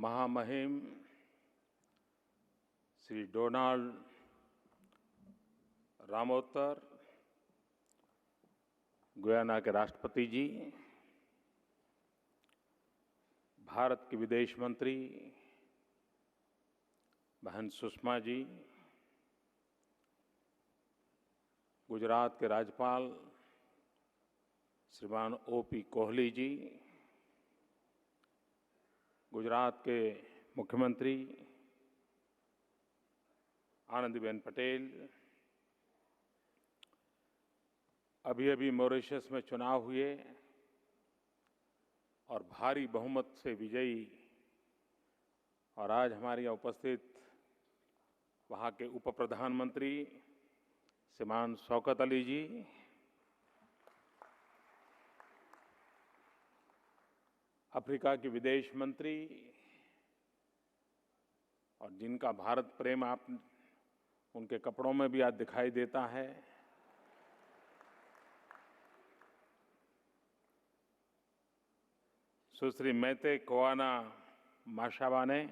महामहिम Shri Donald रामोत्तर, Guyana के राष्ट्रपति जी, भारत के विदेश मंत्री बहन सुषमा जी, गुजरात के राज्यपाल श्रीमान O.P. कोहली जी, गुजरात के मुख्यमंत्री आनंदीबेन पटेल, अभी मॉरिशस में चुनाव हुए और भारी बहुमत से विजयी और आज हमारे यहाँ उपस्थित वहाँ के उप प्रधानमंत्री श्रीमान शौकत अली जी, अफ्रीका के विदेश मंत्री और जिनका भारत प्रेम आप उनके कपड़ों में भी आज दिखाई देता है, सुश्री मैते कोआना माशावाने,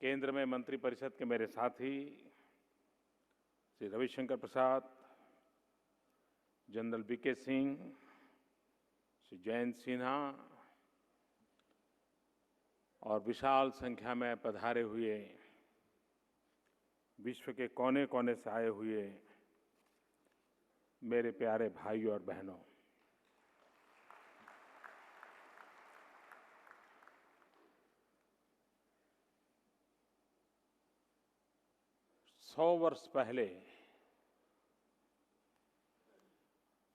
केंद्र में मंत्रिपरिषद के मेरे साथी श्री रविशंकर प्रसाद, जनरल वीके सिंह, श्री जयंत सिन्हा और विशाल संख्या में पधारे हुए विश्व के कोने कोने से आए हुए मेरे प्यारे भाइयों और बहनों, सौ वर्ष पहले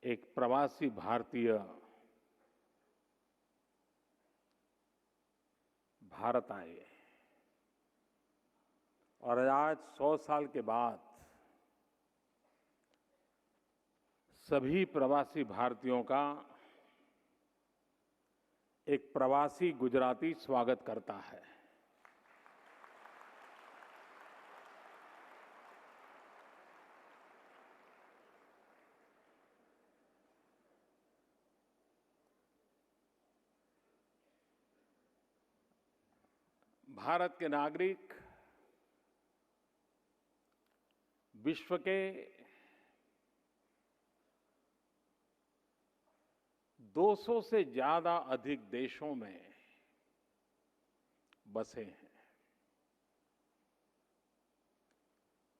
एक प्रवासी भारतीय भारत आए और आज 100 साल के बाद सभी प्रवासी भारतीयों का एक प्रवासी गुजराती स्वागत करता है। भारत के नागरिक विश्व के 200 से ज्यादा अधिक देशों में बसे हैं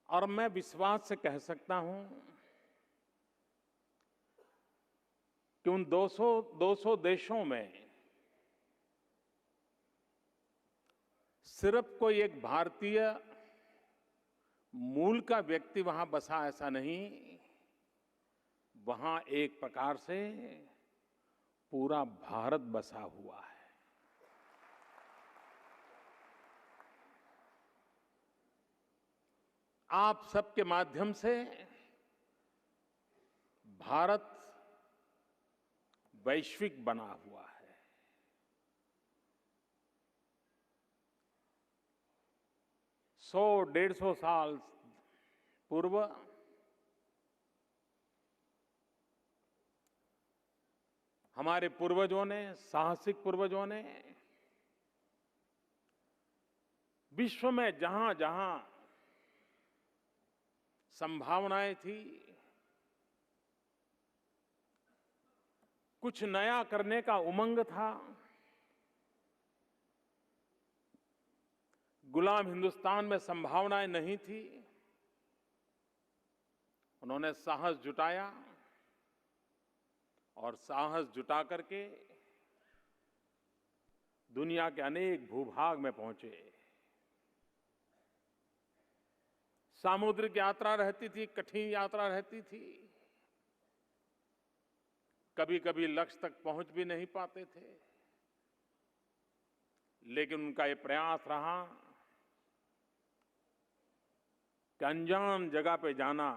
और मैं विश्वास से कह सकता हूं कि उन 200 देशों में सिर्फ कोई एक भारतीय मूल का व्यक्ति वहां बसा ऐसा नहीं, वहां एक प्रकार से पूरा भारत बसा हुआ है। आप सबके माध्यम से भारत वैश्विक बना हुआ है। 100-150 साल पूर्व हमारे पूर्वजों ने, साहसिक पूर्वजों ने विश्व में जहां जहां संभावनाएं थी, कुछ नया करने का उमंग था, गुलाम हिंदुस्तान में संभावनाएं नहीं थी, उन्होंने साहस जुटाया और साहस जुटा करके दुनिया के अनेक भूभाग में पहुंचे। सामुद्रिक यात्रा रहती थी, कठिन यात्रा रहती थी, कभी कभी लक्ष्य तक पहुंच भी नहीं पाते थे, लेकिन उनका ये प्रयास रहा कि अनजान जगह पे जाना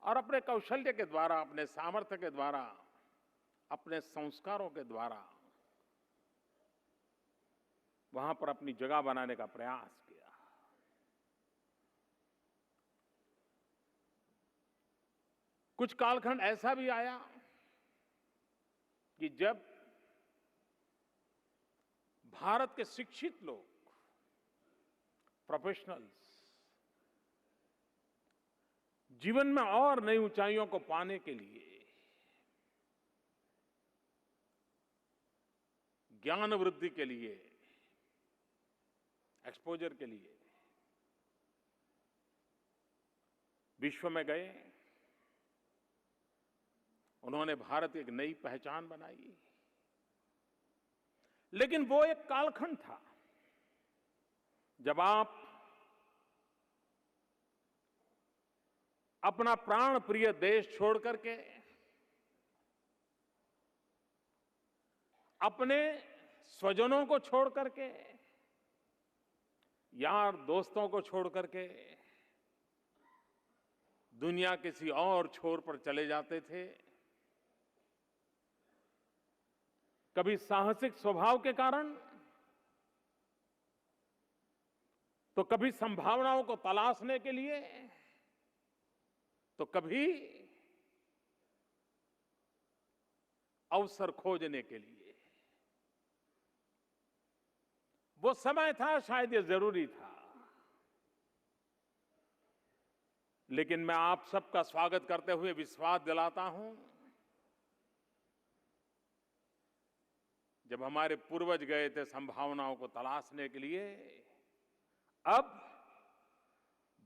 और अपने कौशल्य के द्वारा, अपने सामर्थ्य के द्वारा, अपने संस्कारों के द्वारा वहां पर अपनी जगह बनाने का प्रयास किया। कुछ कालखंड ऐसा भी आया कि जब भारत के शिक्षित लोग, प्रोफेशनल्स जीवन में और नई ऊंचाइयों को पाने के लिए, ज्ञान वृद्धि के लिए, एक्सपोजर के लिए विश्व में गए। उन्होंने भारत की एक नई पहचान बनाई। लेकिन वो एक कालखंड था जब आप अपना प्राण प्रिय देश छोड़ करके, अपने स्वजनों को छोड़ करके, यार दोस्तों को छोड़ करके दुनिया किसी और छोर पर चले जाते थे। कभी साहसिक स्वभाव के कारण, तो कभी संभावनाओं को तलाशने के लिए, तो कभी अवसर खोजने के लिए। वो समय था, शायद ये जरूरी था। लेकिन मैं आप सबका स्वागत करते हुए विश्वास दिलाता हूं, जब हमारे पूर्वज गए थे संभावनाओं को तलाशने के लिए, अब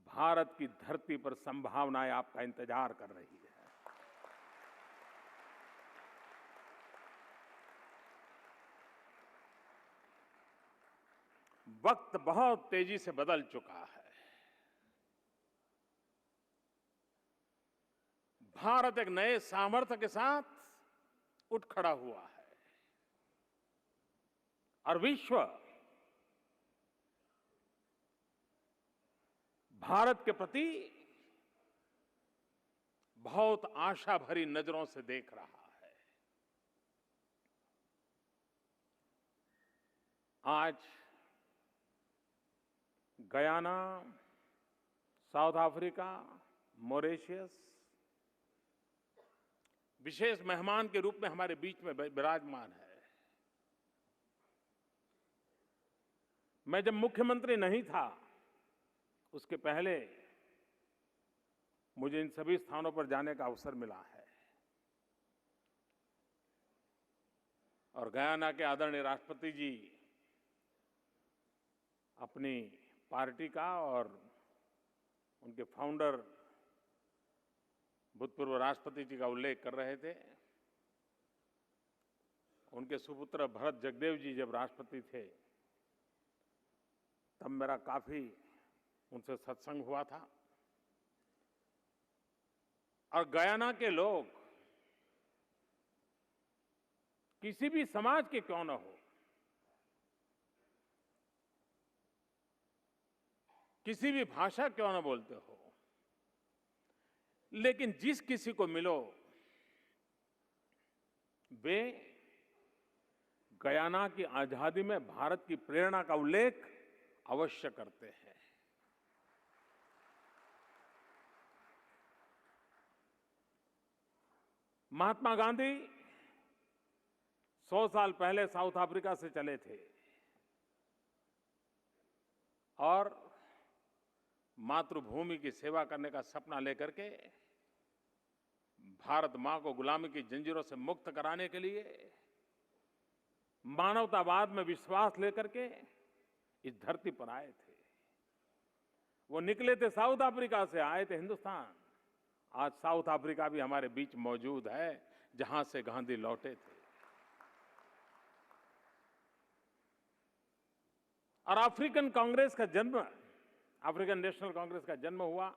भारत की धरती पर संभावनाएं आपका इंतजार कर रही है। वक्त बहुत तेजी से बदल चुका है। भारत एक नए सामर्थ्य के साथ उठ खड़ा हुआ है और विश्व भारत के प्रति बहुत आशा भरी नजरों से देख रहा है। आज गयाना, साउथ अफ्रीका, मॉरिशस विशेष मेहमान के रूप में हमारे बीच में विराजमान है। मैं जब मुख्यमंत्री नहीं था, उसके पहले मुझे इन सभी स्थानों पर जाने का अवसर मिला है और गयाना के आदरणीय राष्ट्रपति जी अपनी पार्टी का और उनके फाउंडर भूतपूर्व राष्ट्रपति जी का उल्लेख कर रहे थे। उनके सुपुत्र भरत जगदेव जी जब राष्ट्रपति थे, तब मेरा काफी उनसे सत्संग हुआ था। और गयाना के लोग किसी भी समाज के क्यों न हो, किसी भी भाषा क्यों न बोलते हो, लेकिन जिस किसी को मिलो वे गयाना की आजादी में भारत की प्रेरणा का उल्लेख अवश्य करते हैं। महात्मा गांधी 100 साल पहले साउथ अफ्रीका से चले थे और मातृभूमि की सेवा करने का सपना लेकर के भारत मां को गुलामी की जंजीरों से मुक्त कराने के लिए, मानवतावाद में विश्वास लेकर के इस धरती पर आए थे। वो निकले थे साउथ अफ्रीका से, आए थे हिंदुस्तान। आज साउथ अफ्रीका भी हमारे बीच मौजूद है, जहां से गांधी लौटे थे। और अफ्रीकन कांग्रेस का जन्म, अफ्रीकन नेशनल कांग्रेस का जन्म हुआ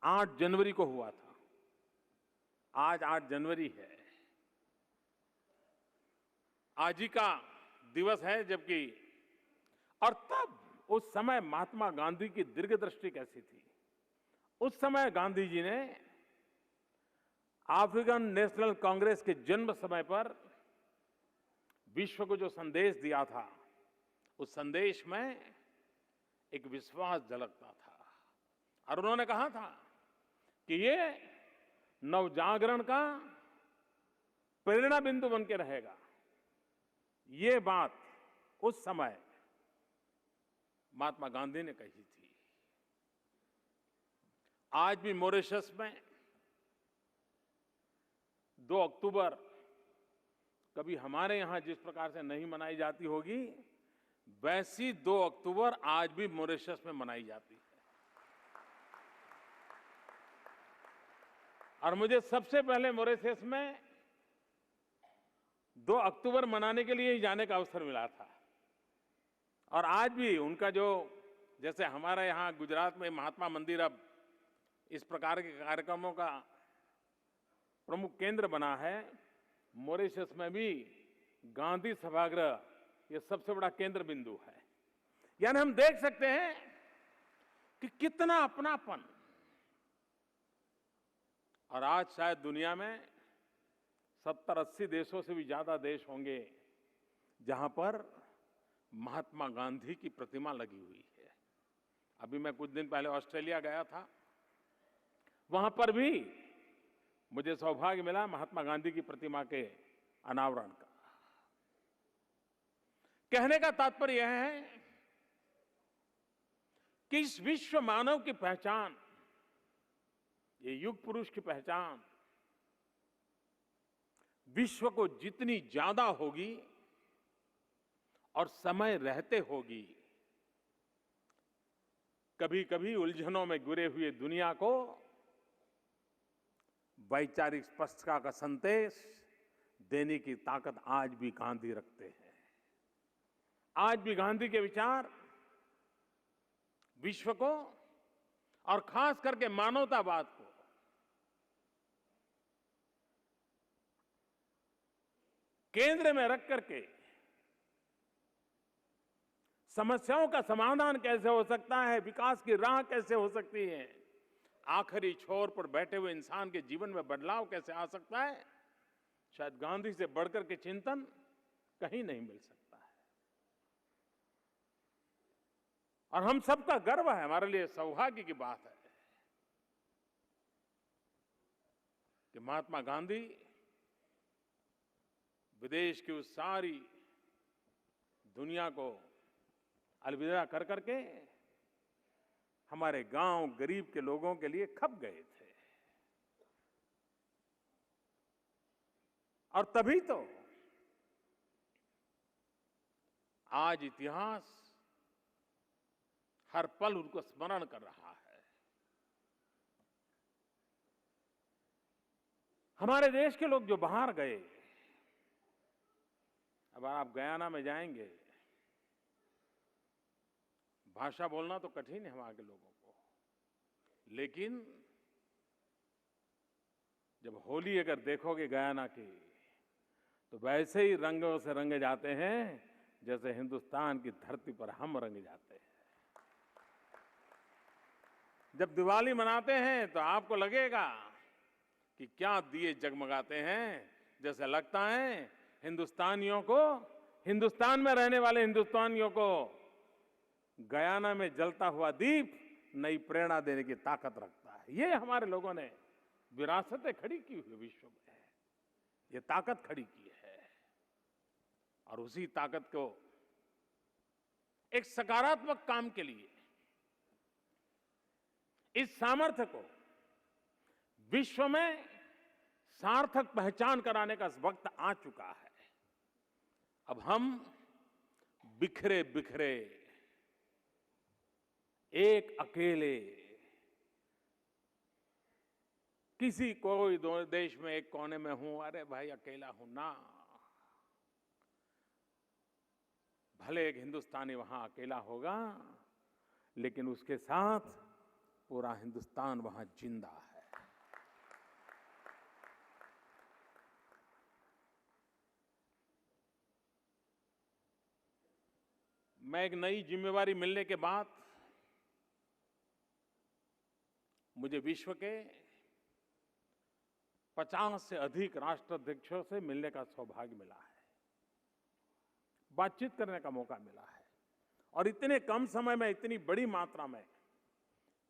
8 जनवरी को हुआ था। आज 8 जनवरी है, आज ही का दिवस है। जबकि और तब उस समय महात्मा गांधी की दीर्घदृष्टि कैसी थी। उस समय गांधी जी ने अफ्रीकन नेशनल कांग्रेस के जन्म समय पर विश्व को जो संदेश दिया था, उस संदेश में एक विश्वास झलकता था। और उन्होंने कहा था कि ये नवजागरण का प्रेरणा बिंदु बन के रहेगा। ये बात उस समय महात्मा गांधी ने कही थी। आज भी मॉरिशस में 2 अक्टूबर कभी हमारे यहां जिस प्रकार से नहीं मनाई जाती होगी, वैसी 2 अक्टूबर आज भी मॉरिशस में मनाई जाती है। और मुझे सबसे पहले मॉरिशस में 2 अक्टूबर मनाने के लिए ही जाने का अवसर मिला था। और आज भी उनका जो, जैसे हमारे यहाँ गुजरात में महात्मा मंदिर अब इस प्रकार के कार्यक्रमों का प्रमुख केंद्र बना है, मॉरिशस में भी गांधी सभागृह ये सबसे बड़ा केंद्र बिंदु है। यानी हम देख सकते हैं कि कितना अपनापन। और आज शायद दुनिया में 70-80 देशों से भी ज्यादा देश होंगे जहां पर महात्मा गांधी की प्रतिमा लगी हुई है। अभी मैं कुछ दिन पहले ऑस्ट्रेलिया गया था, वहां पर भी मुझे सौभाग्य मिला महात्मा गांधी की प्रतिमा के अनावरण का। कहने का तात्पर्य यह है कि इस विश्व मानव की पहचान, ये युग पुरुष की पहचान विश्व को जितनी ज्यादा होगी और समय रहते होगी, कभी कभी उलझनों में घिरे हुए दुनिया को वैचारिक स्पष्टता का संदेश देने की ताकत आज भी गांधी रखते हैं। आज भी गांधी के विचार विश्व को और खास करके मानवतावाद को केंद्र में रख करके समस्याओं का समाधान कैसे हो सकता है, विकास की राह कैसे हो सकती है, आखिरी छोर पर बैठे हुए इंसान के जीवन में बदलाव कैसे आ सकता है, शायद गांधी से बढ़कर के चिंतन कहीं नहीं मिल सकता है। और हम सबका गर्व है, हमारे लिए सौभाग्य की बात है कि महात्मा गांधी विदेश की उस सारी दुनिया को अलविदा कर करके हमारे गांव गरीब के लोगों के लिए खप गए थे। और तभी तो आज इतिहास हर पल उनको स्मरण कर रहा है। हमारे देश के लोग जो बाहर गए, अब आप गयाना में जाएंगे, भाषा बोलना तो कठिन है वहां के लोगों को, लेकिन जब होली अगर देखोगे गयाना की, तो वैसे ही रंगों से रंगे जाते हैं जैसे हिंदुस्तान की धरती पर हम रंगे जाते हैं। जब दिवाली मनाते हैं तो आपको लगेगा कि क्या दिए जगमगाते हैं, जैसे लगता है हिंदुस्तानियों को, हिंदुस्तान में रहने वाले हिंदुस्तानियों को गयाना में जलता हुआ दीप नई प्रेरणा देने की ताकत रखता है। ये हमारे लोगों ने विरासतें खड़ी की हुई विश्व में, ये ताकत खड़ी की है। और उसी ताकत को एक सकारात्मक काम के लिए, इस सामर्थ्य को विश्व में सार्थक पहचान कराने का वक्त आ चुका है। अब हम बिखरे बिखरे एक अकेले किसी कोई देश में एक कोने में हूं, अरे भाई अकेला हूं ना, भले एक हिंदुस्तानी वहां अकेला होगा, लेकिन उसके साथ पूरा हिंदुस्तान वहां जिंदा है। मैं एक नई जिम्मेवारी मिलने के बाद मुझे विश्व के 50 से अधिक राष्ट्राध्यक्षों से मिलने का सौभाग्य मिला है, बातचीत करने का मौका मिला है। और इतने कम समय में इतनी बड़ी मात्रा में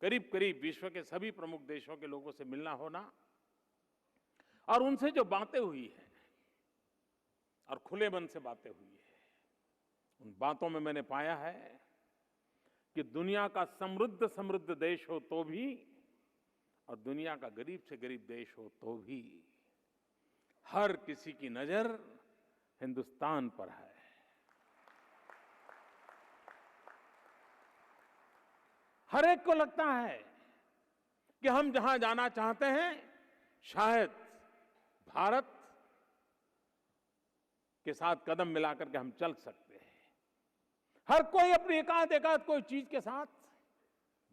करीब करीब विश्व के सभी प्रमुख देशों के लोगों से मिलना होना और उनसे जो बातें हुई हैं और खुले मन से बातें हुई है, उन बातों में मैंने पाया है कि दुनिया का समृद्ध समृद्ध देश हो तो भी और दुनिया का गरीब से गरीब देश हो तो भी हर किसी की नजर हिंदुस्तान पर है। हर एक को लगता है कि हम जहां जाना चाहते हैं शायद भारत के साथ कदम मिलाकर के हम चल सकते हैं। हर कोई अपनी एकाध एकाध कोई चीज के साथ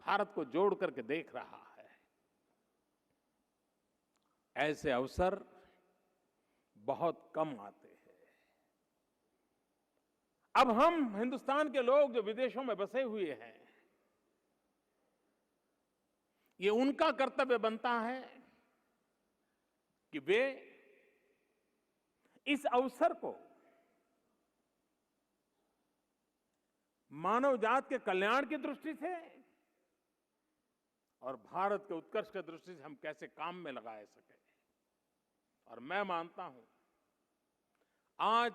भारत को जोड़ करके देख रहा है। ऐसे अवसर बहुत कम आते हैं। अब हम हिंदुस्तान के लोग जो विदेशों में बसे हुए हैं, ये उनका कर्तव्य बनता है कि वे इस अवसर को मानव जात के कल्याण की दृष्टि से और भारत के उत्कर्ष की दृष्टि से हम कैसे काम में लगा सके। और मैं मानता हूं आज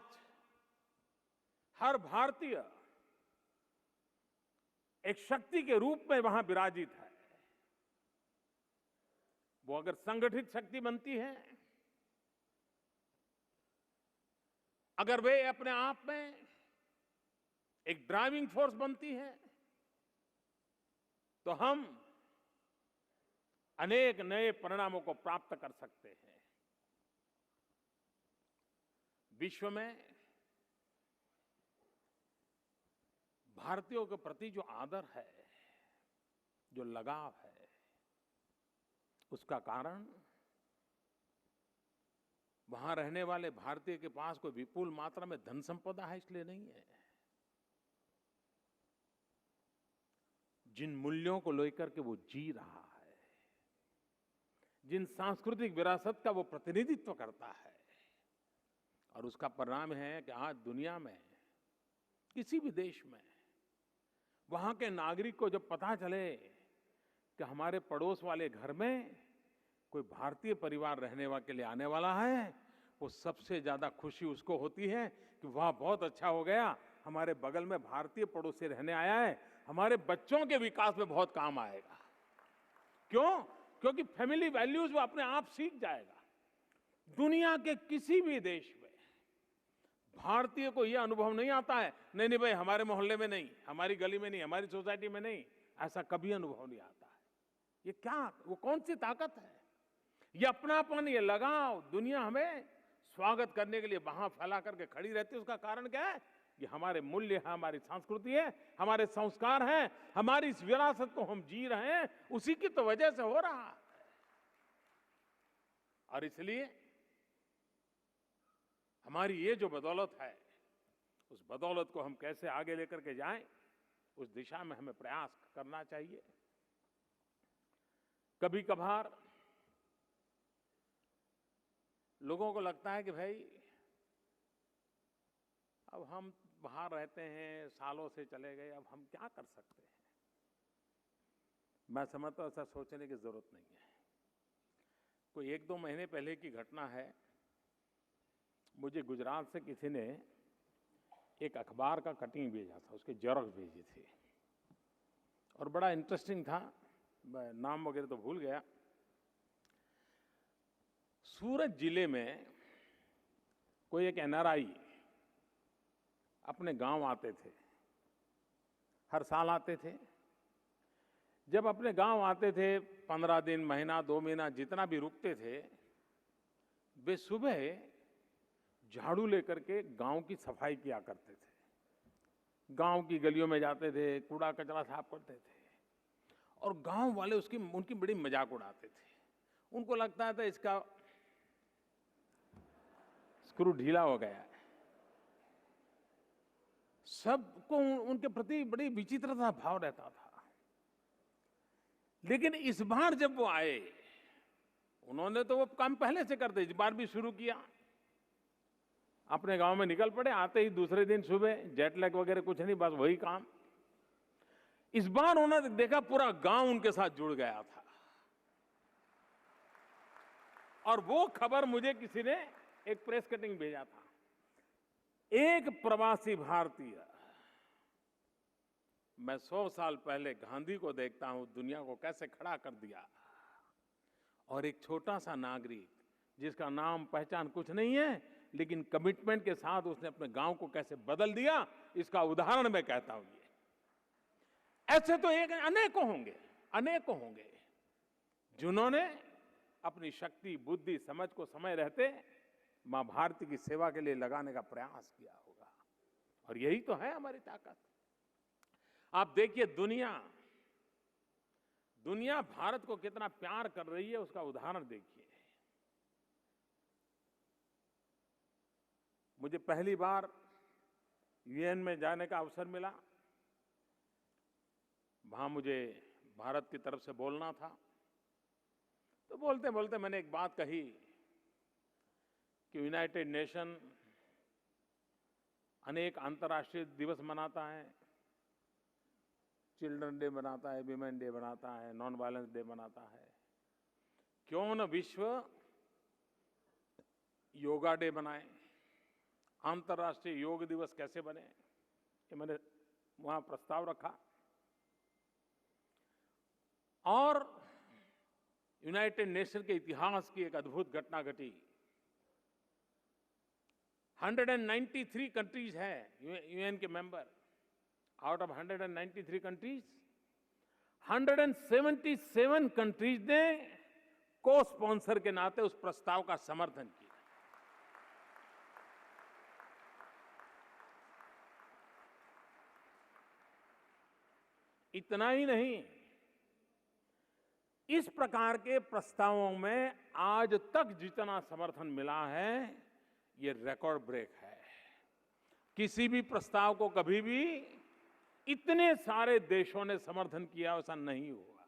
हर भारतीय एक शक्ति के रूप में वहां विराजित है। वो अगर संगठित शक्ति बनती है, अगर वे अपने आप में एक ड्राइविंग फोर्स बनती है, तो हम अनेक नए परिणामों को प्राप्त कर सकते हैं। विश्व में भारतीयों के प्रति जो आदर है, जो लगाव है, उसका कारण वहां रहने वाले भारतीय के पास कोई विपुल मात्रा में धन संपदा है इसलिए नहीं है। जिन मूल्यों को लेकर के वो जी रहा है, जिन सांस्कृतिक विरासत का वो प्रतिनिधित्व करता है, और उसका परिणाम है कि आज दुनिया में किसी भी देश में वहां के नागरिक को जब पता चले कि हमारे पड़ोस वाले घर में कोई भारतीय परिवार रहने के लिए आने वाला है, वो सबसे ज्यादा खुशी उसको होती है कि वाह बहुत अच्छा हो गया, हमारे बगल में भारतीय पड़ोसी रहने आया है, हमारे बच्चों के विकास में बहुत काम आएगा। क्यों? क्योंकि फैमिली वैल्यूज वो अपने आप सीख जाएगा। दुनिया के किसी भी देश में भारतीय को यह अनुभव नहीं आता है, नहीं नहीं भाई हमारे मोहल्ले में नहीं, हमारी गली में नहीं, हमारी सोसाइटी में नहीं, ऐसा कभी अनुभव नहीं आता है। ये क्या, वो कौन सी ताकत है? ये अपनापन, ये लगाव दुनिया हमें स्वागत करने के लिए वहां फैला करके खड़ी रहती है। उसका कारण क्या है? ये हमारे मूल्य है, हमारी संस्कृति है, हमारे संस्कार हैं, हमारी इस विरासत को हम जी रहे हैं, उसी की तो वजह से हो रहा है। और इसलिए हमारी ये जो बदौलत है, उस बदौलत को हम कैसे आगे लेकर के जाएं, उस दिशा में हमें प्रयास करना चाहिए। कभी कभार लोगों को लगता है कि भाई अब हम बाहर रहते हैं, सालों से चले गए, अब हम क्या कर सकते हैं। मैं समझता हूं ऐसा सोचने की जरूरत नहीं है। कोई 1-2 महीने पहले की घटना है। मुझे गुजरात से किसी ने एक अखबार का कटिंग भेजा था, उसके जेरॉक्स भेजी थी और बड़ा इंटरेस्टिंग था। मैं नाम वगैरह तो भूल गया। सूरत जिले में कोई एक एनआरआई अपने गांव आते थे, हर साल आते थे। जब अपने गांव आते थे 15 दिन, महीना, 2 महीना जितना भी रुकते थे, वे सुबह झाड़ू लेकर के गांव की सफाई किया करते थे, गांव की गलियों में जाते थे, कूड़ा कचरा साफ करते थे और गांव वाले उनकी बड़ी मजाक उड़ाते थे। उनको लगता था इसका स्क्रू ढीला हो गया है। सबको उनके प्रति बड़ी विचित्रता भाव रहता था। लेकिन इस बार जब वो आए, उन्होंने तो वो काम पहले से करते, इस बार भी शुरू किया। अपने गांव में निकल पड़े, आते ही दूसरे दिन सुबह, जेट लैग वगैरह कुछ नहीं, बस वही काम। इस बार उन्होंने देखा पूरा गांव उनके साथ जुड़ गया था। और वो खबर मुझे किसी ने एक प्रेस कटिंग भेजा था। एक प्रवासी भारतीय मैं 100 साल पहले गांधी को देखता हूं, दुनिया को कैसे खड़ा कर दिया, और एक छोटा सा नागरिक जिसका नाम पहचान कुछ नहीं है, लेकिन कमिटमेंट के साथ उसने अपने गांव को कैसे बदल दिया, इसका उदाहरण मैं कहता हूं। ये ऐसे तो एक अनेकों होंगे, अनेकों होंगे जिन्होंने अपनी शक्ति, बुद्धि, समझ को समय रहते मां भारती की सेवा के लिए लगाने का प्रयास किया होगा। और यही तो है हमारी ताकत। आप देखिए, दुनिया भारत को कितना प्यार कर रही है, उसका उदाहरण देखिए। मुझे पहली बार यूएन में जाने का अवसर मिला। वहां मुझे भारत की तरफ से बोलना था। तो बोलते बोलते मैंने एक बात कही कि यूनाइटेड नेशन अनेक अंतर्राष्ट्रीय दिवस मनाता है, चिल्ड्रन डे मनाता है, विमेन डे मनाता है, नॉन वायलेंस डे मनाता है। क्यों न विश्व योगा डे बनाए, अंतर्राष्ट्रीय योग दिवस कैसे बने, ये मैंने वहां प्रस्ताव रखा। और यूनाइटेड नेशन के इतिहास की एक अद्भुत घटना घटी। 193 कंट्रीज है यूएन के member. Out of 193 countries, 177 countries ने को स्पॉन्सर के नाते उस प्रस्ताव का समर्थन किया। इतना ही नहीं, इस प्रकार के प्रस्तावों में आज तक जितना समर्थन मिला है, ये रिकॉर्ड ब्रेक है। किसी भी प्रस्ताव को कभी भी इतने सारे देशों ने समर्थन किया ऐसा नहीं हुआ।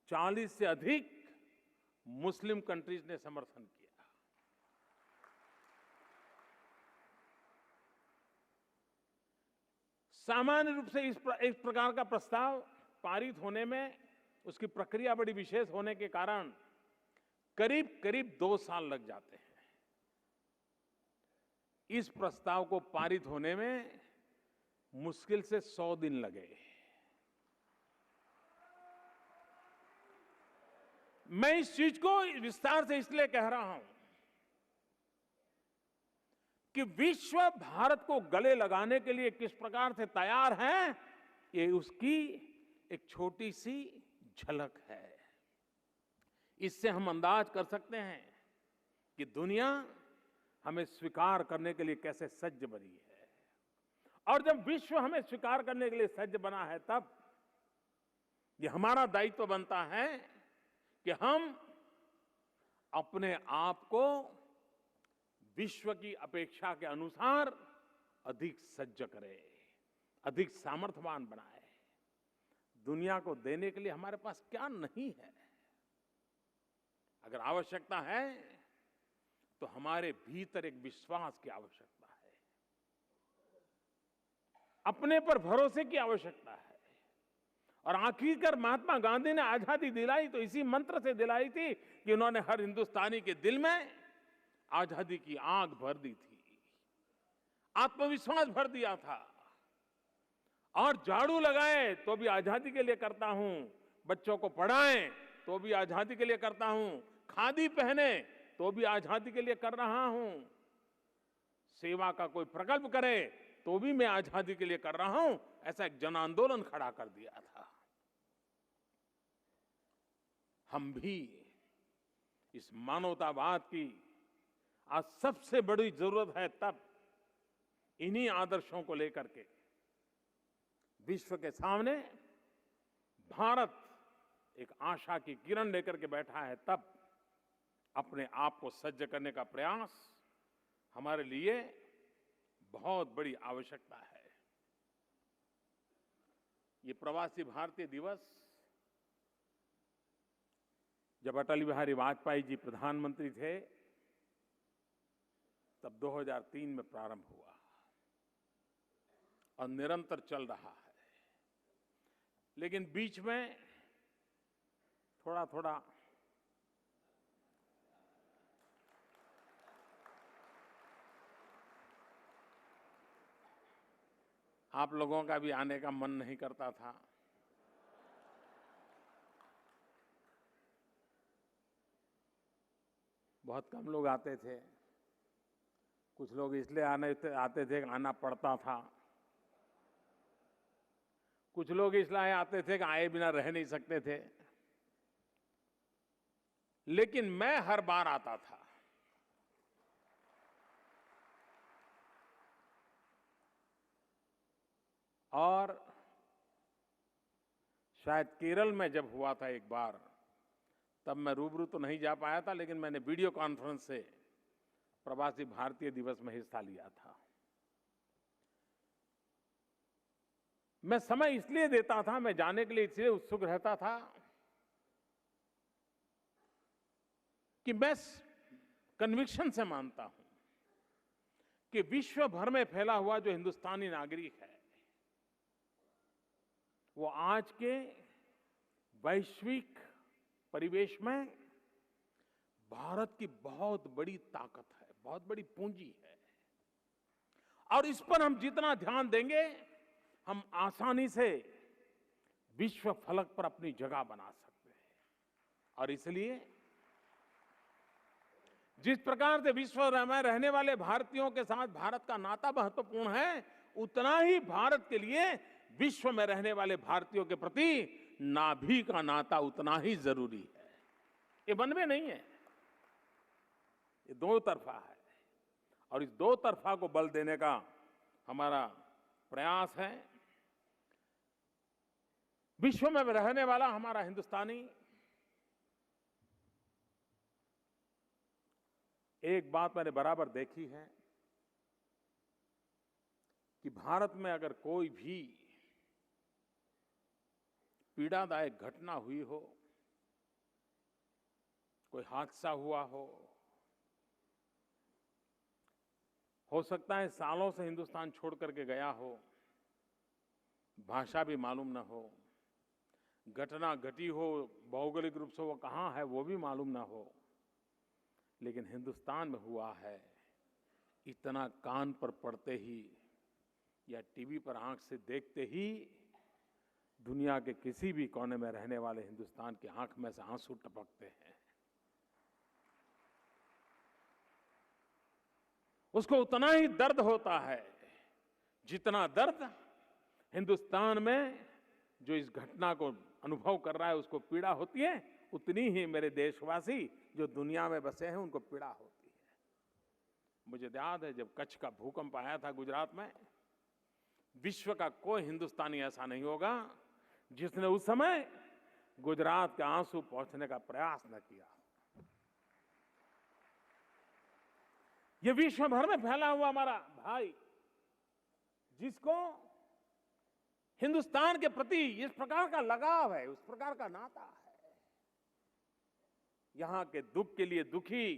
40 से अधिक मुस्लिम कंट्रीज ने समर्थन किया। सामान्य रूप से इस प्रकार का प्रस्ताव पारित होने में उसकी प्रक्रिया बड़ी विशेष होने के कारण करीब करीब 2 साल लग जाते हैं। इस प्रस्ताव को पारित होने में मुश्किल से 100 दिन लगे। मैं इस चीज को विस्तार से इसलिए कह रहा हूं कि विश्व भारत को गले लगाने के लिए किस प्रकार से तैयार है, ये उसकी एक छोटी सी झलक है। इससे हम अंदाज कर सकते हैं कि दुनिया हमें स्वीकार करने के लिए कैसे सज्ज बनी है। और जब विश्व हमें स्वीकार करने के लिए सज्ज बना है, तब ये हमारा दायित्व बनता है कि हम अपने आप को विश्व की अपेक्षा के अनुसार अधिक सज्ज करें, अधिक सामर्थ्यवान बनाए। दुनिया को देने के लिए हमारे पास क्या नहीं है। अगर आवश्यकता है तो हमारे भीतर एक विश्वास की आवश्यकता है, अपने पर भरोसे की आवश्यकता है। और आखिरकार महात्मा गांधी ने आजादी दिलाई तो इसी मंत्र से दिलाई थी कि उन्होंने हर हिंदुस्तानी के दिल में आजादी की आग भर दी थी, आत्मविश्वास भर दिया था। और झाड़ू लगाए तो भी आजादी के लिए करता हूं, बच्चों को पढ़ाएं तो भी आजादी के लिए करता हूं, खादी पहने तो भी आजादी के लिए कर रहा हूं, सेवा का कोई प्रकल्प करे तो भी मैं आजादी के लिए कर रहा हूं, ऐसा एक जन आंदोलन खड़ा कर दिया था। हम भी इस मानवतावाद की आज सबसे बड़ी जरूरत है, तब इन्हीं आदर्शों को लेकर के विश्व के सामने भारत एक आशा की किरण लेकर के बैठा है, तब अपने आप को सज्ज करने का प्रयास हमारे लिए बहुत बड़ी आवश्यकता है। ये प्रवासी भारतीय दिवस जब अटल बिहारी वाजपेयी जी प्रधानमंत्री थे, तब 2003 में प्रारंभ हुआ और निरंतर चल रहा है। लेकिन बीच में थोड़ा थोड़ा आप लोगों का भी आने का मन नहीं करता था। बहुत कम लोग आते थे। कुछ लोग इसलिए आते थे कि आना पड़ता था। कुछ लोग इसलिए आते थे कि आए बिना रह नहीं सकते थे। लेकिन मैं हर बार आता था। और शायद केरल में जब हुआ था एक बार, तब मैं रूबरू तो नहीं जा पाया था, लेकिन मैंने वीडियो कॉन्फ्रेंस से प्रवासी भारतीय दिवस में हिस्सा लिया था। मैं समय इसलिए देता था, मैं जाने के लिए इसलिए उत्सुक रहता था कि मैं कन्विक्शन से मानता हूं कि विश्व भर में फैला हुआ जो हिंदुस्तानी नागरिक है, वो आज के वैश्विक परिवेश में भारत की बहुत बड़ी ताकत है, बहुत बड़ी पूंजी है। और इस पर हम जितना ध्यान देंगे, हम आसानी से विश्व फलक पर अपनी जगह बना सकते हैं। और इसलिए जिस प्रकार से विश्व में रहने वाले भारतीयों के साथ भारत का नाता महत्वपूर्ण है, उतना ही भारत के लिए विश्व में रहने वाले भारतीयों के प्रति नाभि का नाता उतना ही जरूरी है। ये वन वे नहीं है, ये दो तरफा है। और इस दो तरफा को बल देने का हमारा प्रयास है। विश्व में रहने वाला हमारा हिंदुस्तानी एक बात मैंने बराबर देखी है कि भारत में अगर कोई भी पीड़ादायक घटना हुई हो, कोई हादसा हुआ हो सकता है सालों से हिंदुस्तान छोड़ करके गया हो, भाषा भी मालूम न हो, घटना घटी हो, भौगोलिक रूप से वो कहाँ है वो भी मालूम ना हो, लेकिन हिंदुस्तान में हुआ है, इतना कान पर पड़ते ही या टीवी पर आंख से देखते ही दुनिया के किसी भी कोने में रहने वाले हिंदुस्तान की आंख में से आंसू टपकते हैं। उसको उतना ही दर्द होता है जितना दर्द हिंदुस्तान में जो इस घटना को अनुभव कर रहा है उसको पीड़ा होती है, उतनी ही मेरे देशवासी जो दुनिया में बसे हैं उनको पीड़ा होती है। मुझे याद है जब कच्छ का भूकंप आया था गुजरात में, विश्व का कोई हिंदुस्तानी ऐसा नहीं होगा जिसने उस समय गुजरात के आंसू पहुंचने का प्रयास न किया। ये विश्व भर में फैला हुआ हमारा भाई, जिसको हिंदुस्तान के प्रति इस प्रकार का लगाव है, उस प्रकार का नाता है, यहां के दुख के लिए दुखी,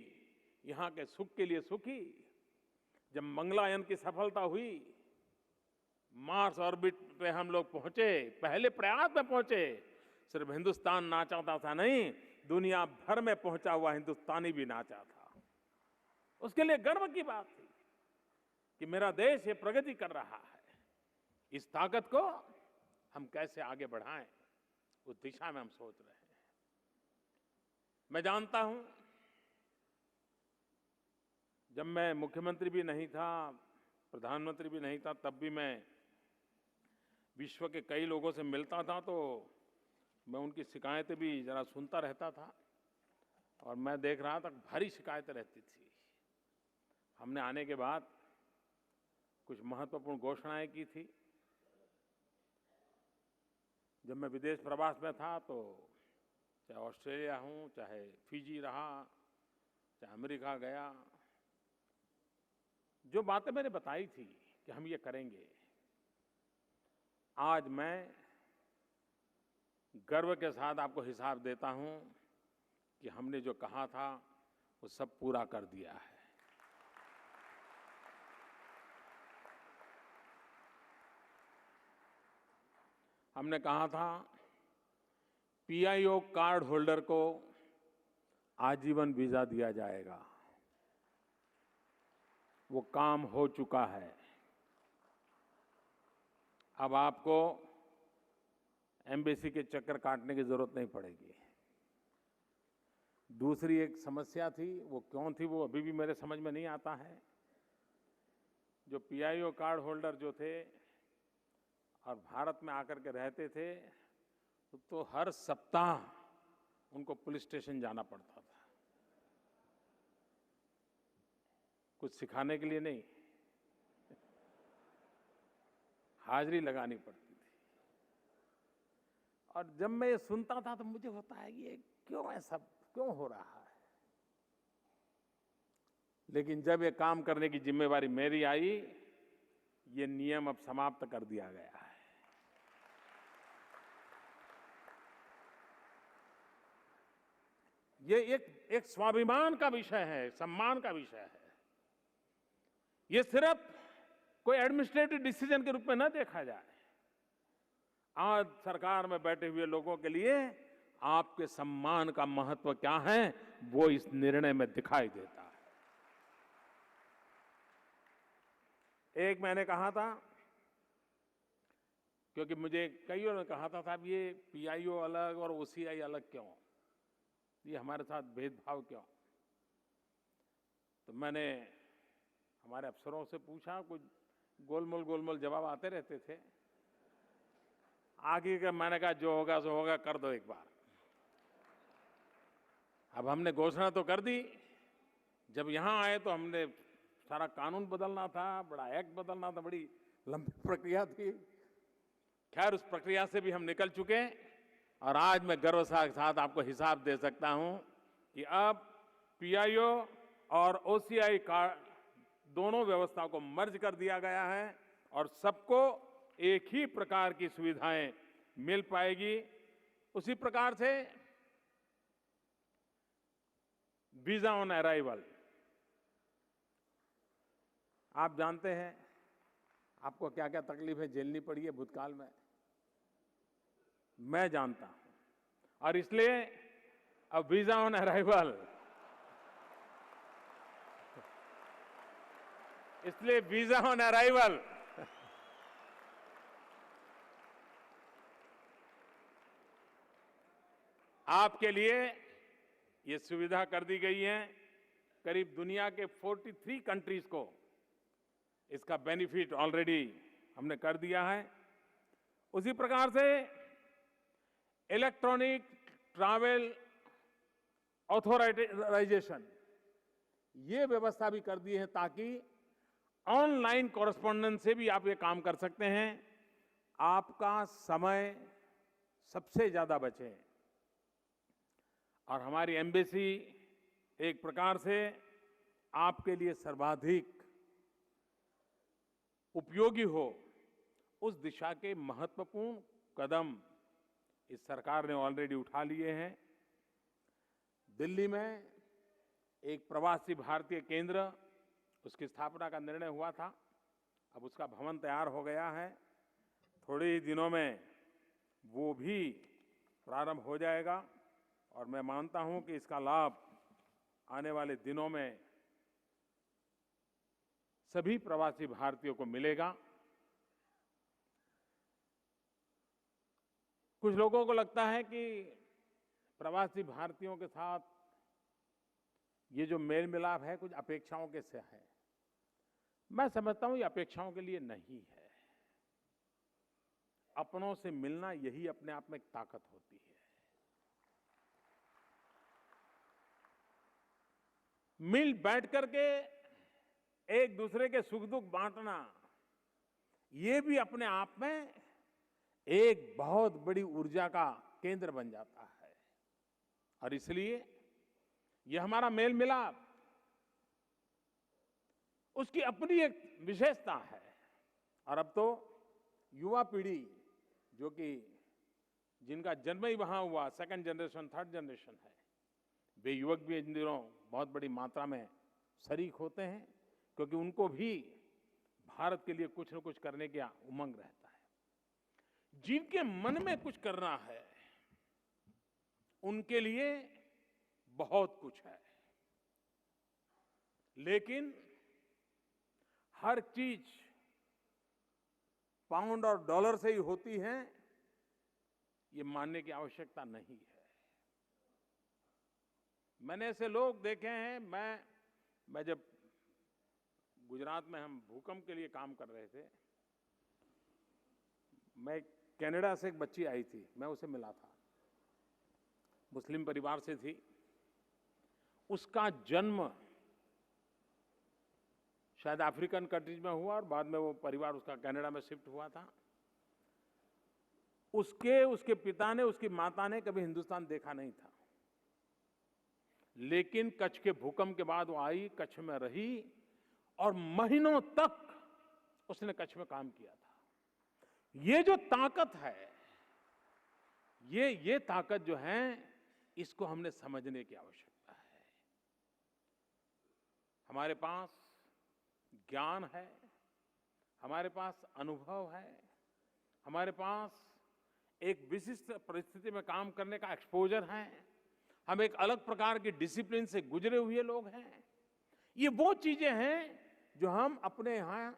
यहां के सुख के लिए सुखी। जब मंगलायान की सफलता हुई, मार्स ऑर्बिट पे हम लोग पहुंचे, पहले प्रयास में पहुंचे, सिर्फ हिंदुस्तान नाचा था नहीं, दुनिया भर में पहुंचा हुआ हिंदुस्तानी भी नाचा था। उसके लिए गर्व की बात थी कि मेरा देश ये प्रगति कर रहा है। इस ताकत को हम कैसे आगे बढ़ाएं, उस दिशा में हम सोच रहे हैं। मैं जानता हूं, जब मैं मुख्यमंत्री भी नहीं था, प्रधानमंत्री भी नहीं था, तब भी मैं विश्व के कई लोगों से मिलता था, तो मैं उनकी शिकायतें भी जरा सुनता रहता था। और मैं देख रहा था भारी शिकायतें रहती थी। हमने आने के बाद कुछ महत्वपूर्ण घोषणाएं की थी। जब मैं विदेश प्रवास में था तो चाहे ऑस्ट्रेलिया हूं, चाहे फिजी रहा, चाहे अमेरिका गया, जो बातें मैंने बताई थी कि हम ये करेंगे, आज मैं गर्व के साथ आपको हिसाब देता हूं कि हमने जो कहा था वो सब पूरा कर दिया है। हमने कहा था पीआईओ कार्ड होल्डर को आजीवन वीजा दिया जाएगा, वो काम हो चुका है। अब आपको एम्बेसी के चक्कर काटने की जरूरत नहीं पड़ेगी। दूसरी एक समस्या थी, वो क्यों थी वो अभी भी मेरे समझ में नहीं आता है। जो पीआईओ कार्ड होल्डर जो थे और भारत में आकर के रहते थे, तो हर सप्ताह उनको पुलिस स्टेशन जाना पड़ता था, कुछ सिखाने के लिए नहीं, हाजिरी लगानी पड़ती थी। और जब मैं ये सुनता था तो मुझे होता है कि ये क्यों ऐसा क्यों हो रहा है। लेकिन जब ये काम करने की जिम्मेवारी मेरी आई, ये नियम अब समाप्त कर दिया गया है। ये एक स्वाभिमान का विषय है, सम्मान का विषय है। ये सिर्फ कोई एडमिनिस्ट्रेटिव डिसीजन के रूप में न देखा जाए। आज सरकार में बैठे हुए लोगों के लिए आपके सम्मान का महत्व क्या है, वो इस निर्णय में दिखाई देता है। एक मैंने कहा था, क्योंकि मुझे कईयों ने कहा था साहब ये पीआईओ अलग और ओसीआई अलग क्यों, ये हमारे साथ भेदभाव क्यों। तो मैंने हमारे अफसरों से पूछा, कुछ गोलमोल जवाब आते रहते थे। आगे का मैंने कहा जो होगा सो होगा, कर दो एक बार। अब हमने घोषणा तो कर दी, जब यहां आए तो हमने सारा कानून बदलना था, बड़ा एक्ट बदलना था, बड़ी लंबी प्रक्रिया थी। खैर उस प्रक्रिया से भी हम निकल चुके और आज मैं गर्व के साथ आपको हिसाब दे सकता हूं कि अब पीआईओ और ओसीआई का दोनों व्यवस्था को मर्ज कर दिया गया है और सबको एक ही प्रकार की सुविधाएं मिल पाएगी। उसी प्रकार से वीजा ऑन अराइवल, आप जानते हैं आपको क्या क्या तकलीफें झेलनी पड़ी है भूतकाल में, मैं जानता हूं। और इसलिए अब वीजा ऑन अराइवल, इसलिए वीजा ऑन अराइवल आपके लिए ये सुविधा कर दी गई है। करीब दुनिया के 43 कंट्रीज को इसका बेनिफिट ऑलरेडी हमने कर दिया है। उसी प्रकार से इलेक्ट्रॉनिक ट्रैवल ऑथराइजेशन, ये व्यवस्था भी कर दी है ताकि ऑनलाइन कॉरेस्पॉन्डेंस से भी आप ये काम कर सकते हैं, आपका समय सबसे ज्यादा बचे। और हमारी एम्बेसी एक प्रकार से आपके लिए सर्वाधिक उपयोगी हो, उस दिशा के महत्वपूर्ण कदम इस सरकार ने ऑलरेडी उठा लिए हैं। दिल्ली में एक प्रवासी भारतीय केंद्र, उसकी स्थापना का निर्णय हुआ था, अब उसका भवन तैयार हो गया है। थोड़े ही दिनों में वो भी प्रारंभ हो जाएगा और मैं मानता हूं कि इसका लाभ आने वाले दिनों में सभी प्रवासी भारतीयों को मिलेगा। कुछ लोगों को लगता है कि प्रवासी भारतीयों के साथ ये जो मेल मिलाप है कुछ अपेक्षाओं के से है। मैं समझता हूं ये अपेक्षाओं के लिए नहीं है। अपनों से मिलना यही अपने आप में एक ताकत होती है। मिल बैठ करके एक दूसरे के सुख दुख बांटना, ये भी अपने आप में एक बहुत बड़ी ऊर्जा का केंद्र बन जाता है। और इसलिए ये हमारा मेल मिलाप, उसकी अपनी एक विशेषता है। और अब तो युवा पीढ़ी जो कि जिनका जन्म ही वहां हुआ, सेकंड जनरेशन थर्ड जनरेशन है, वे युवक भी इन दिनों बहुत बड़ी मात्रा में शरीक होते हैं, क्योंकि उनको भी भारत के लिए कुछ न कुछ करने की उमंग रहता है। जिनके मन में कुछ करना है उनके लिए बहुत कुछ है, लेकिन हर चीज पाउंड और डॉलर से ही होती हैं, ये मानने की आवश्यकता नहीं है। मैंने ऐसे लोग देखे हैं। मैं जब गुजरात में हम भूकंप के लिए काम कर रहे थे, मैं कनाडा से एक बच्ची आई थी, मैं उसे मिला था, मुस्लिम परिवार से थी। उसका जन्म शायद अफ्रीकन कंट्रीज में हुआ और बाद में वो परिवार उसका कनाडा में शिफ्ट हुआ था। उसके पिता ने, उसकी माता ने कभी हिंदुस्तान देखा नहीं था, लेकिन कच्छ के भूकंप के बाद वो आई, कच्छ में रही और महीनों तक उसने कच्छ में काम किया था। ये जो ताकत है, ये ताकत जो है, इसको हमने समझने की आवश्यकता है। हमारे पास ज्ञान है, हमारे पास अनुभव है, हमारे पास एक विशिष्ट परिस्थिति में काम करने का एक्सपोजर है, हम एक अलग प्रकार की डिसिप्लिन से गुजरे हुए लोग हैं। ये वो चीजें हैं जो हम अपने यहां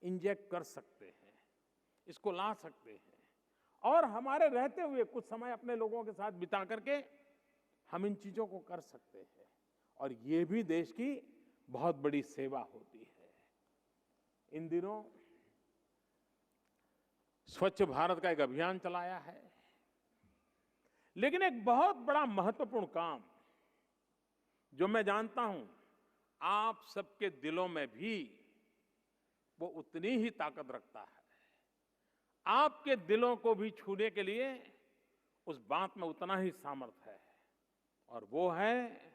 इंजेक्ट कर सकते हैं, इसको ला सकते हैं, और हमारे रहते हुए कुछ समय अपने लोगों के साथ बिता करके हम इन चीजों को कर सकते हैं, और ये भी देश की बहुत बड़ी सेवा होती है। इन दिनों स्वच्छ भारत का एक अभियान चलाया है, लेकिन एक बहुत बड़ा महत्वपूर्ण काम जो मैं जानता हूं आप सबके दिलों में भी वो उतनी ही ताकत रखता है, आपके दिलों को भी छूने के लिए उस बात में उतना ही सामर्थ्य है, और वो है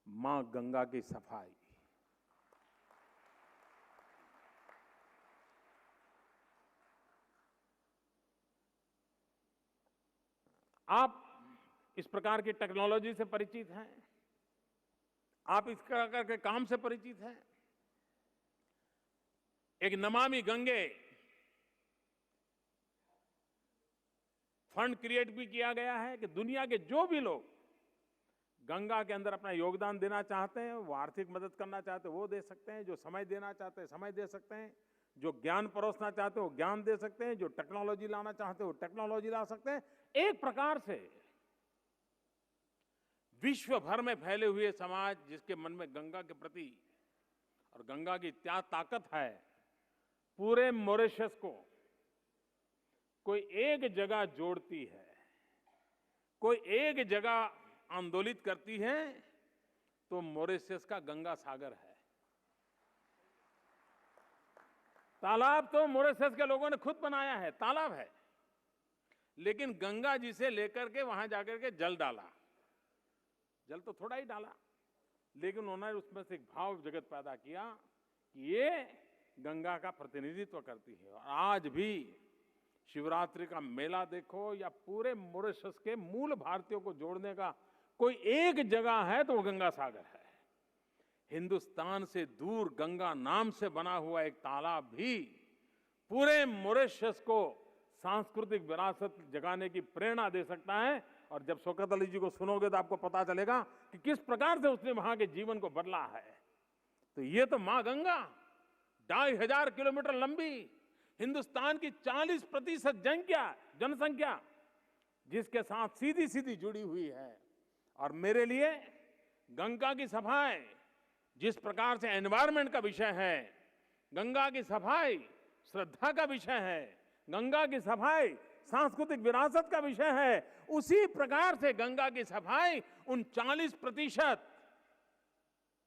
मां गंगा की सफाई। आप इस प्रकार की टेक्नोलॉजी से परिचित हैं, आप इस प्रकार के काम से परिचित हैं। एक नमामि गंगे फंड क्रिएट भी किया गया है कि दुनिया के जो भी लोग गंगा के अंदर अपना योगदान देना चाहते हैं, वो आर्थिक मदद करना चाहते हैं वो दे सकते हैं, जो समय देना चाहते हैं समय दे सकते हैं, जो ज्ञान परोसना चाहते हैं वो ज्ञान दे सकते हैं, जो टेक्नोलॉजी लाना चाहते हैं वो टेक्नोलॉजी ला सकते हैं। एक प्रकार से विश्व भर में फैले हुए समाज जिसके मन में गंगा के प्रति और गंगा की क्या ताकत है, पूरे मॉरिशस को कोई एक जगह जोड़ती है, कोई एक जगह आंदोलित करती है, तो मॉरिशस का गंगा सागर है। तालाब तो मॉरिशस के लोगों ने खुद बनाया है, तालाब है, लेकिन गंगा जी से लेकर के वहां जाकर के जल डाला, जल तो थोड़ा ही डाला, लेकिन उन्होंने उसमें से एक भाव जगत पैदा किया कि ये गंगा का प्रतिनिधित्व करती है। और आज भी शिवरात्रि का मेला देखो या पूरे मॉरिशस के मूल भारतीयों को जोड़ने का कोई एक जगह है तो वो गंगा सागर है। हिंदुस्तान से दूर गंगा नाम से बना हुआ एक तालाब भी पूरे मॉरिशस को सांस्कृतिक विरासत जगाने की प्रेरणा दे सकता है। और जब शौकत अली जी को सुनोगे तो आपको पता चलेगा कि किस प्रकार से उसने वहां के जीवन को बदला है। तो ये तो मां गंगा 2500 किलोमीटर लंबी, हिंदुस्तान की 40% जनसंख्या जिसके साथ सीधी सीधी जुड़ी हुई है। और मेरे लिए गंगा की सफाई जिस प्रकार से एनवायरनमेंट का विषय है, गंगा की सफाई श्रद्धा का विषय है, गंगा की सफाई सांस्कृतिक विरासत का विषय है, उसी प्रकार से गंगा की सफाई उन 40%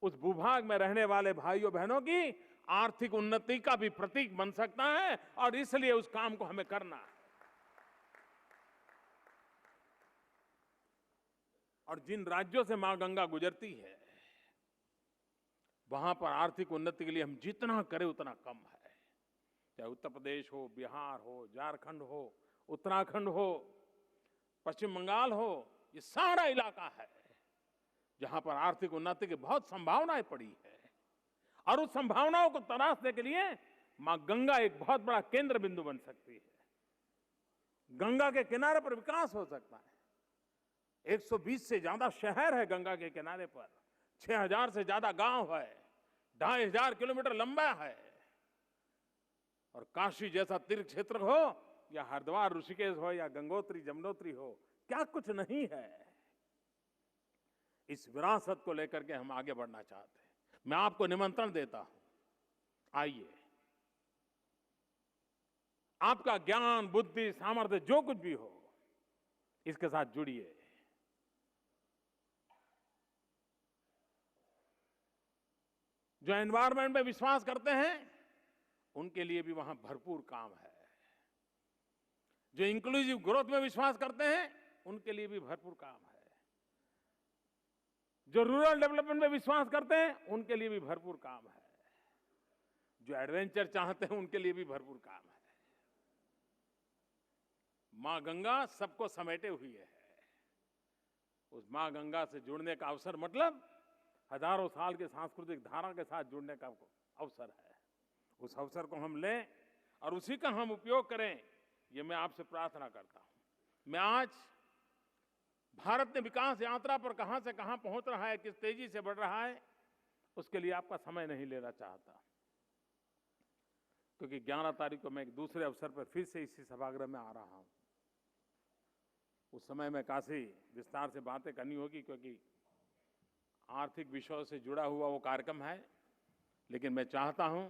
उस भूभाग में रहने वाले भाइयों बहनों की आर्थिक उन्नति का भी प्रतीक बन सकता है। और इसलिए उस काम को हमें करना है। और जिन राज्यों से मां गंगा गुजरती है, वहां पर आर्थिक उन्नति के लिए हम जितना करें उतना कम है। चाहे उत्तर प्रदेश हो, बिहार हो, झारखंड हो, उत्तराखंड हो, पश्चिम बंगाल हो, ये सारा इलाका है जहां पर आर्थिक उन्नति की बहुत संभावनाएं पड़ी है। और उस संभावनाओं को तराशने के लिए मां गंगा एक बहुत बड़ा केंद्र बिंदु बन सकती है। गंगा के किनारे पर विकास हो सकता है। 120 से ज्यादा शहर है गंगा के किनारे पर, 6000 से ज्यादा गांव है, 2500 किलोमीटर लंबा है। और काशी जैसा तीर्थ क्षेत्र हो या हरिद्वार ऋषिकेश हो या गंगोत्री जमुनोत्री हो, क्या कुछ नहीं है। इस विरासत को लेकर के हम आगे बढ़ना चाहते हैं। मैं आपको निमंत्रण देता हूं, आइए, आपका ज्ञान, बुद्धि, सामर्थ्य जो कुछ भी हो, इसके साथ जुड़िए। जो एनवायरमेंट में विश्वास करते हैं उनके लिए भी वहां भरपूर काम है। जो इंक्लूसिव ग्रोथ में विश्वास करते हैं उनके लिए भी भरपूर काम है। जो रूरल डेवलपमेंट में विश्वास करते हैं उनके लिए भी भरपूर काम है। जो एडवेंचर चाहते हैं उनके लिए भी भरपूर काम है। मां गंगा सबको समेटे हुई है। उस मां गंगा से जुड़ने का अवसर मतलब हजारों साल के सांस्कृतिक धारा के साथ जुड़ने का अवसर है। उस अवसर को हम लें और उसी का हम उपयोग करें, ये मैं आपसे प्रार्थना करता हूं। मैं आज भारत ने विकास यात्रा पर कहां से कहां पहुंच रहा है, किस तेजी से बढ़ रहा है, उसके लिए आपका समय नहीं लेना चाहता, क्योंकि 11 तारीख को मैं एक दूसरे अवसर पर फिर से इसी सभागृह में आ रहा हूं। उस समय में काफी विस्तार से बातें करनी होगी, क्योंकि आर्थिक विषयों से जुड़ा हुआ वो कार्यक्रम है। लेकिन मैं चाहता हूं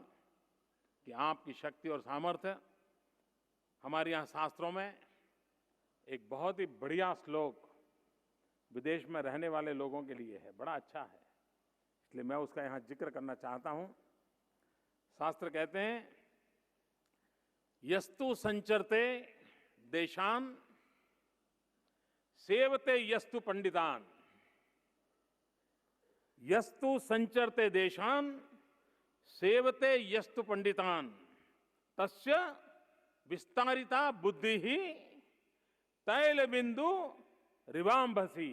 कि आपकी शक्ति और सामर्थ्य, हमारे यहाँ शास्त्रों में एक बहुत ही बढ़िया श्लोक विदेश में रहने वाले लोगों के लिए है, बड़ा अच्छा है, इसलिए मैं उसका यहाँ जिक्र करना चाहता हूं। शास्त्र कहते हैं, यस्तु संचरते देशान सेवते यस्तु पंडितान। यस्तु संचरते देशान सेवते यस्तु पंडितान तस्य विस्तारिता बुद्धि ही तैल बिंदु रिवांभसी।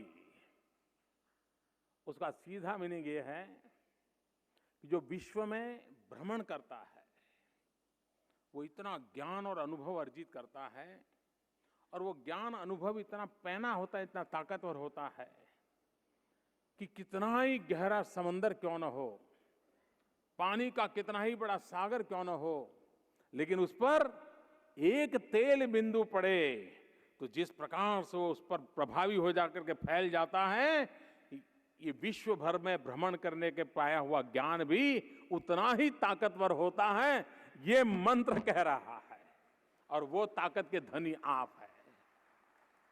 उसका सीधा मीनिंग ये है कि जो विश्व में भ्रमण करता है वो इतना ज्ञान और अनुभव अर्जित करता है, और वो ज्ञान अनुभव इतना पैना होता है, इतना ताकतवर होता है कि कितना ही गहरा समंदर क्यों न हो, पानी का कितना ही बड़ा सागर क्यों न हो, लेकिन उस पर एक तेल बिंदु पड़े तो जिस प्रकार से वो उस पर प्रभावी हो जाकर के फैल जाता है, ये विश्व भर में भ्रमण करने के पाया हुआ ज्ञान भी उतना ही ताकतवर होता है। ये मंत्र कह रहा है, और वो ताकत के धनी आप है,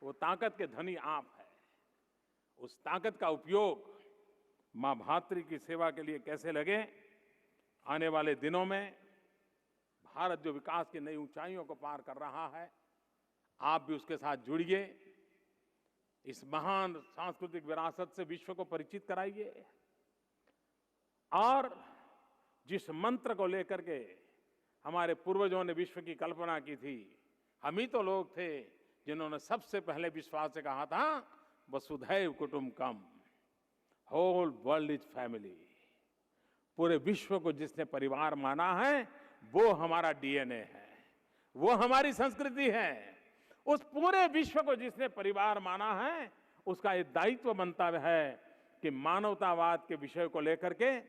वो ताकत के धनी आप है। उस ताकत का उपयोग मां भातृ की सेवा के लिए कैसे लगे, आने वाले दिनों में भारत जो विकास की नई ऊंचाइयों को पार कर रहा है, आप भी उसके साथ जुड़िए। इस महान सांस्कृतिक विरासत से विश्व को परिचित कराइए, और जिस मंत्र को लेकर के हमारे पूर्वजों ने विश्व की कल्पना की थी, हम ही तो लोग थे जिन्होंने सबसे पहले विश्वास से कहा था, वसुधैव कुटुंबकम, होल वर्ल्ड इज फैमिली। पूरे विश्व को जिसने परिवार माना है वो हमारा डीएनए है, वो हमारी संस्कृति है। उस पूरे विश्व को जिसने परिवार माना है, उसका ये दायित्व बनता है कि मानवतावाद के विषय को लेकर के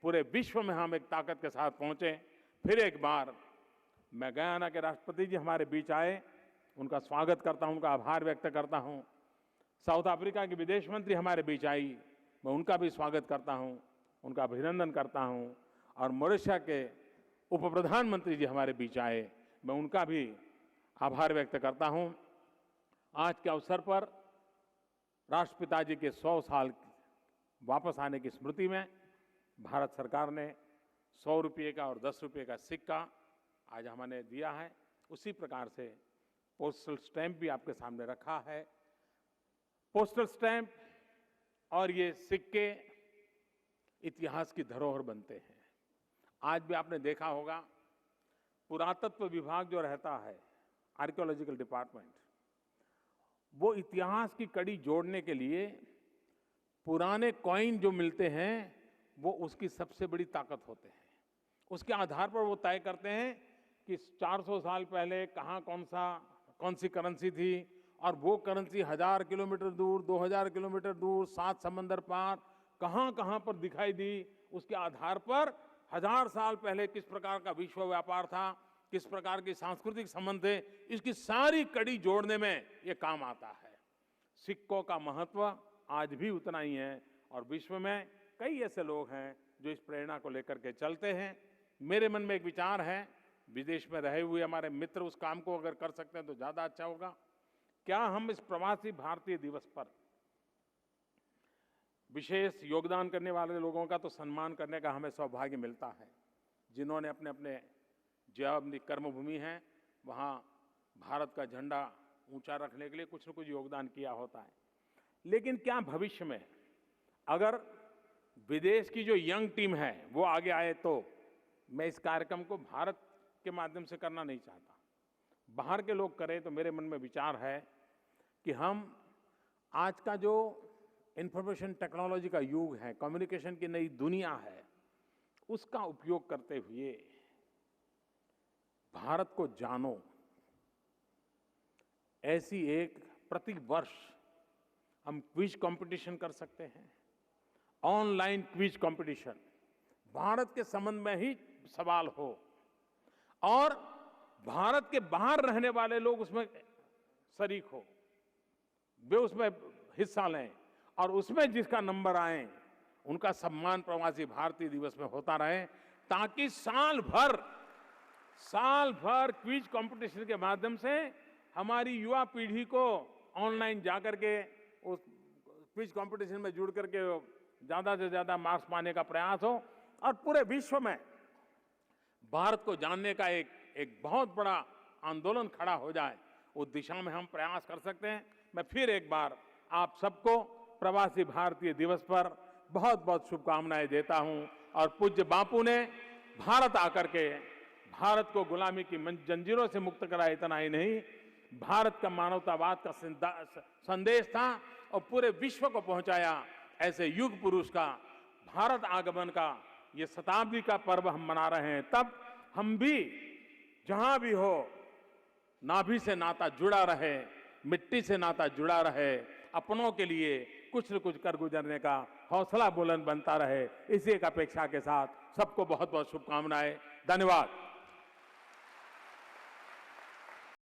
पूरे विश्व में हम एक ताकत के साथ पहुंचे। फिर एक बार मैं गयाना के राष्ट्रपति जी हमारे बीच आए, उनका स्वागत करता हूं, उनका आभार व्यक्त करता हूं। साउथ अफ्रीका की विदेश मंत्री हमारे बीच आई, मैं उनका भी स्वागत करता हूं, उनका अभिनंदन करता हूं। और मॉरिशस के उप प्रधानमंत्री जी हमारे बीच आए, मैं उनका भी आभार व्यक्त करता हूं। आज के अवसर पर राष्ट्रपिता जी के 100 साल वापस आने की स्मृति में भारत सरकार ने 100 रुपये का और 10 रुपये का सिक्का आज हमने दिया है। उसी प्रकार से पोस्टल स्टैंप भी आपके सामने रखा है। पोस्टल स्टैंप और ये सिक्के इतिहास की धरोहर बनते हैं। आज भी आपने देखा होगा, पुरातत्व विभाग जो रहता है, आर्कियोलॉजिकल डिपार्टमेंट, वो इतिहास की कड़ी जोड़ने के लिए पुराने कॉइन जो मिलते हैं वो उसकी सबसे बड़ी ताकत होते हैं। उसके आधार पर वो तय करते हैं कि 400 साल पहले कहाँ कौन सी करेंसी थी, और वो करेंसी 1000 किलोमीटर दूर, 2000 किलोमीटर दूर, 7 समंदर पार कहाँ कहाँ पर दिखाई दी। उसके आधार पर 1000 साल पहले किस प्रकार का विश्व व्यापार था, किस प्रकार के सांस्कृतिक संबंध थे, इसकी सारी कड़ी जोड़ने में ये काम आता है। सिक्कों का महत्व आज भी उतना ही है और विश्व में कई ऐसे लोग हैं जो इस प्रेरणा को लेकर के चलते हैं। मेरे मन में एक विचार है, विदेश में रहे हुए हमारे मित्र उस काम को अगर कर सकते हैं तो ज्यादा अच्छा होगा। क्या हम इस प्रवासी भारतीय दिवस पर विशेष योगदान करने वाले लोगों का तो सम्मान करने का हमें सौभाग्य मिलता है, जिन्होंने अपने अपने जहाँ अपनी कर्मभूमि है वहाँ भारत का झंडा ऊंचा रखने के लिए कुछ न कुछ योगदान किया होता है। लेकिन क्या भविष्य में अगर विदेश की जो यंग टीम है वो आगे आए तो मैं इस कार्यक्रम को भारत के माध्यम से करना नहीं चाहता, बाहर के लोग करें। तो मेरे मन में विचार है कि हम आज का जो इंफॉर्मेशन टेक्नोलॉजी का युग है, कम्युनिकेशन की नई दुनिया है, उसका उपयोग करते हुए भारत को जानो, ऐसी एक प्रति वर्ष हम क्विज कंपटीशन कर सकते हैं। ऑनलाइन क्विज कंपटीशन, भारत के संबंध में ही सवाल हो और भारत के बाहर रहने वाले लोग उसमें शरीक हो, वे उसमें हिस्सा लें और उसमें जिसका नंबर आए उनका सम्मान प्रवासी भारतीय दिवस में होता रहे, ताकि साल भर क्विज कंपटीशन के माध्यम से हमारी युवा पीढ़ी को ऑनलाइन जाकर के उस क्विज कंपटीशन में जुड़ करके ज्यादा से ज्यादा मार्क्स पाने का प्रयास हो और पूरे विश्व में भारत को जानने का एक बहुत बड़ा आंदोलन खड़ा हो जाए। उस दिशा में हम प्रयास कर सकते हैं। मैं फिर एक बार आप सबको प्रवासी भारतीय दिवस पर बहुत बहुत शुभकामनाएं देता हूं और पूज्य बापू ने भारत आकर के भारत को गुलामी की जंजीरों से मुक्त कराया, इतना ही नहीं, भारत का मानवतावाद का संदेश था और पूरे विश्व को पहुंचाया। ऐसे युग पुरुष का भारत आगमन का ये शताब्दी का पर्व हम मना रहे हैं, तब हम भी जहां भी हो नाभि से नाता जुड़ा रहे, मिट्टी से नाता जुड़ा रहे, अपनों के लिए कुछ न कुछ कर गुजरने का हौसला बुलंद बनता रहे। इसी एक अपेक्षा के साथ सबको बहुत बहुत शुभकामनाएं। धन्यवाद।